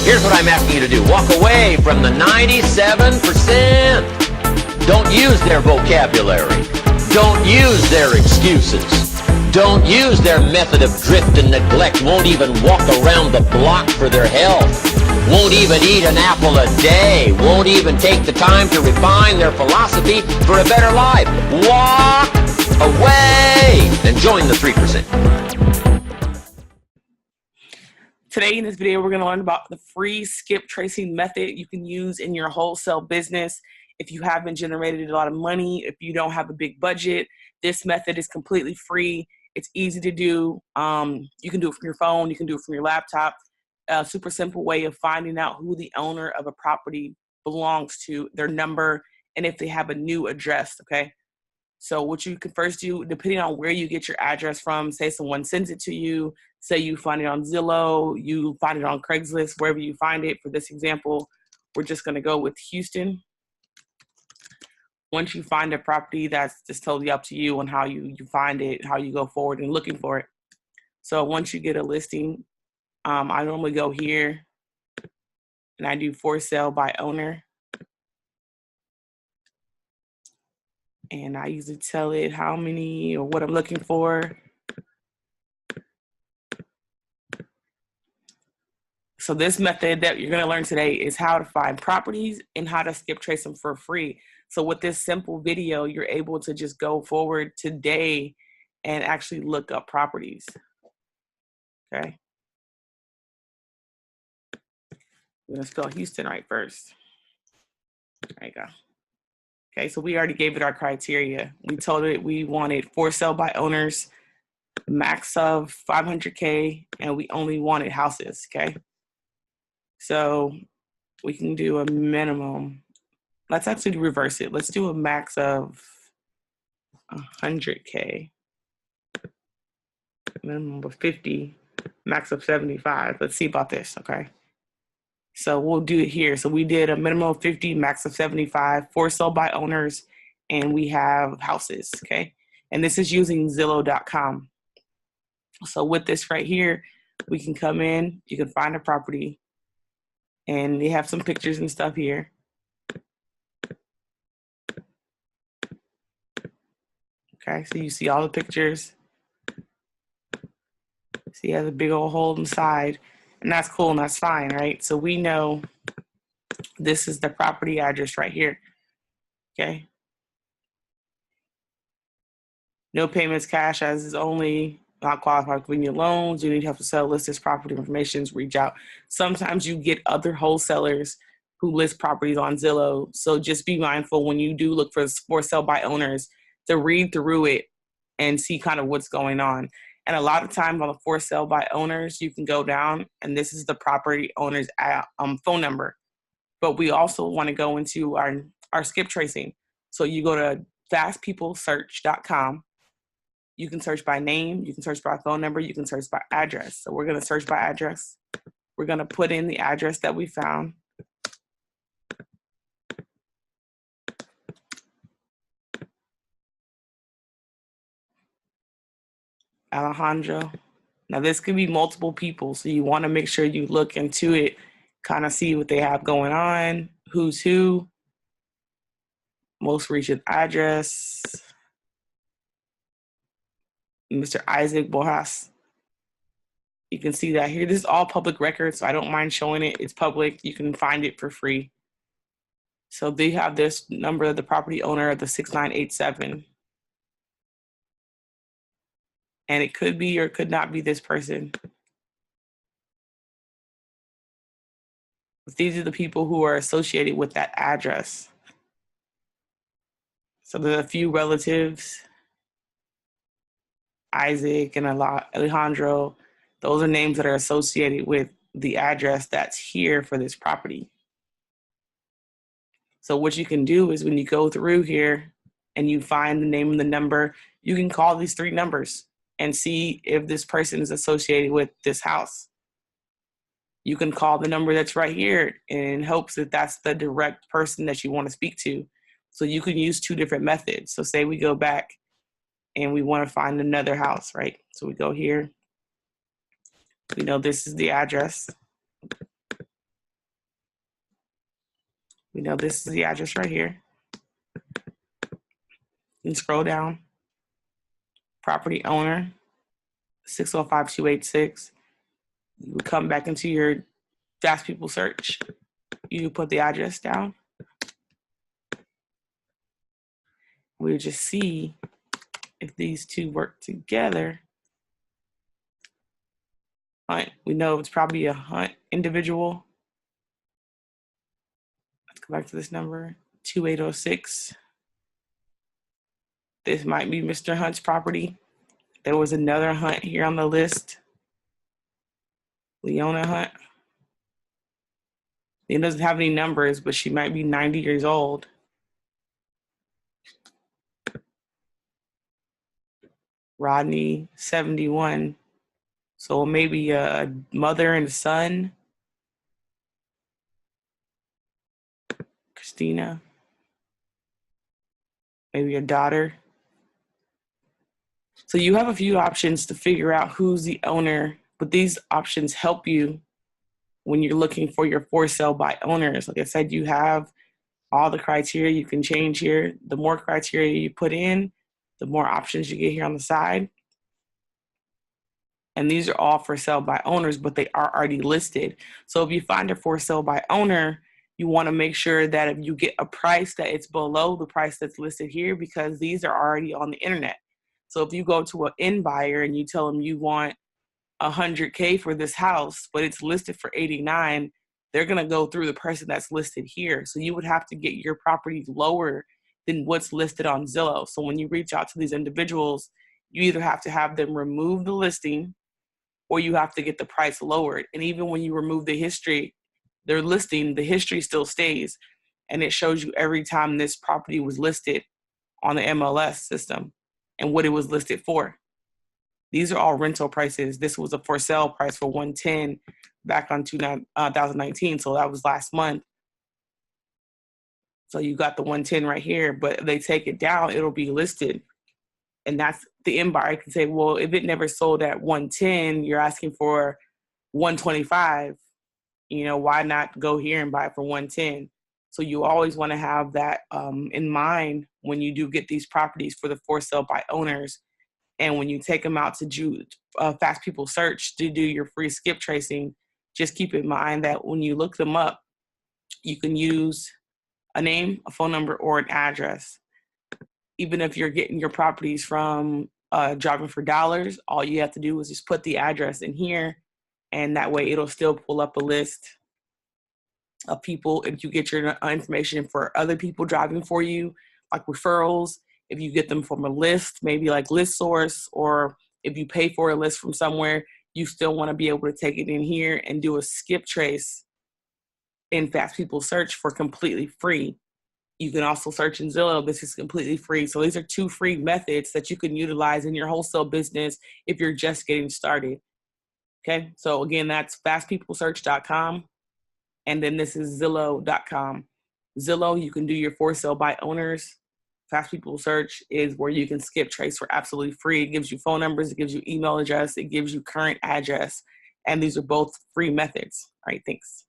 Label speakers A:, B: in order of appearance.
A: Here's what I'm asking you to do. Walk away from the 97%. Don't use their vocabulary. Don't use their excuses. Don't use their method of drift and neglect. Won't even walk around the block for their health. Won't even eat an apple a day. Won't even take the time to refine their philosophy for a better life. Walk away and join the 3%.
B: Today in this video, we're going to learn about the free skip tracing method you can use in your wholesale business. If you haven't generated a lot of money, if you don't have a big budget, this method is completely free. It's easy to do. You can do it from your phone. You can do it from your laptop. A super simple way of finding out who the owner of a property belongs to, their number, and if they have a new address, okay? So what you can first do, depending on where you get your address from, say someone sends it to you, say you find it on Zillow, you find it on Craigslist, wherever you find it. For this example, we're just going to go with Houston. Once you find a property, that's just totally up to you on how you find it, how you go forward in looking for it. So once you get a listing, I normally go here and I do for sale by owner. And I usually tell it how many or what I'm looking for. So this method that you're going to learn today is how to find properties and how to skip trace them for free. So with this simple video, you're able to just go forward today and actually look up properties. Okay. I'm going to spell Houston right first. There you go. Okay, so we already gave it our criteria. We told it we wanted for sale by owners, max of 500K, and we only wanted houses, okay? So we can do a minimum. Let's actually reverse it. Let's do a max of 100K, minimum of 50, max of 75. Let's see about this, okay? So we'll do it here. So we did a minimum of 50, max of 75, for sale by owners, and we have houses, okay? And this is using Zillow.com. So with this right here, we can come in, you can find a property, and they have some pictures and stuff here. Okay, so you see all the pictures. See, it has a big old hole inside. And that's cool and that's fine, right? So we know this is the property address right here, okay? No payments, cash as is only, not qualified for convenient loans. You need help to sell, list this property information, reach out. Sometimes you get other wholesalers who list properties on Zillow. So just be mindful when you do look for sale by owners to read through it and see kind of what's going on. And a lot of times on the for sale by owners, you can go down and this is the property owner's phone number. But we also want to go into our skip tracing. So you go to fastpeoplesearch.com. You can search by name, you can search by phone number, you can search by address. So we're going to search by address. We're going to put in the address that we found. Alejandro. Now this could be multiple people, so you want to make sure you look into it, kind of see what they have going on, who's who, most recent address, Mr. Isaac Bojas. You can see that here. This is all public records, so I don't mind showing it. It's public. You can find it for free. So they have this number of the property owner of the 6987. And it could be or could not be this person. But these are the people who are associated with that address. So there's a few relatives, Isaac and Alejandro. Those are names that are associated with the address that's here for this property. So what you can do is when you go through here and you find the name and the number, you can call these three numbers and see if this person is associated with this house. You can call the number that's right here in hopes that that's the direct person that you want to speak to. So you can use two different methods. So say we go back and we want to find another house, right? So we go here. We know this is the address. We know this is the address right here. And scroll down. Property owner, 605286. You would come back into your Fast People search. You put the address down. We would just see if these two work together. Hunt. We know it's probably a Hunt individual. Let's go back to this number, 2806. This might be Mr. Hunt's property. There was another Hunt here on the list. Leona Hunt. It doesn't have any numbers, but she might be 90 years old. Rodney, 71. So maybe a mother and a son. Christina. Maybe a daughter. So you have a few options to figure out who's the owner, but these options help you when you're looking for your for sale by owners. Like I said, you have all the criteria you can change here. The more criteria you put in, the more options you get here on the side. And these are all for sale by owners, but they are already listed. So if you find a for sale by owner, you want to make sure that if you get a price that it's below the price that's listed here, because these are already on the internet. So if you go to an end buyer and you tell them you want $100K for this house, but it's listed for 89, they're going to go through the person that's listed here. So you would have to get your property lower than what's listed on Zillow. So when you reach out to these individuals, you either have to have them remove the listing or you have to get the price lowered. And even when you remove the history, their listing, the history still stays. And it shows you every time this property was listed on the MLS system and what it was listed for. These are all rental prices. This was a for sale price for 110 back on 2019. So that was last month. So you got the 110 right here, but if they take it down, it'll be listed. And that's the end buyer can say, well, if it never sold at 110, you're asking for 125. Why not go here and buy it for 110? So you always want to have that in mind when you do get these properties for the for sale by owners. And when you take them out to Fast People Search to do your free skip tracing, just keep in mind that when you look them up, you can use a name, a phone number, or an address. Even if you're getting your properties from Driving for Dollars, all you have to do is just put the address in here, and that way it'll still pull up a list of people. If you get your information for other people driving for you, like referrals, if you get them from a list, maybe like List Source, or if you pay for a list from somewhere, you still want to be able to take it in here and do a skip trace in Fast People Search for completely free. You can also search in Zillow. This is completely free. So these are two free methods that you can utilize in your wholesale business if you're just getting started. Okay, so again, that's fastpeoplesearch.com. And then this is Zillow.com. Zillow, you can do your for sale by owners. Fast People Search is where you can skip trace for absolutely free. It gives you phone numbers, it gives you email address, it gives you current address. And these are both free methods. All right, thanks.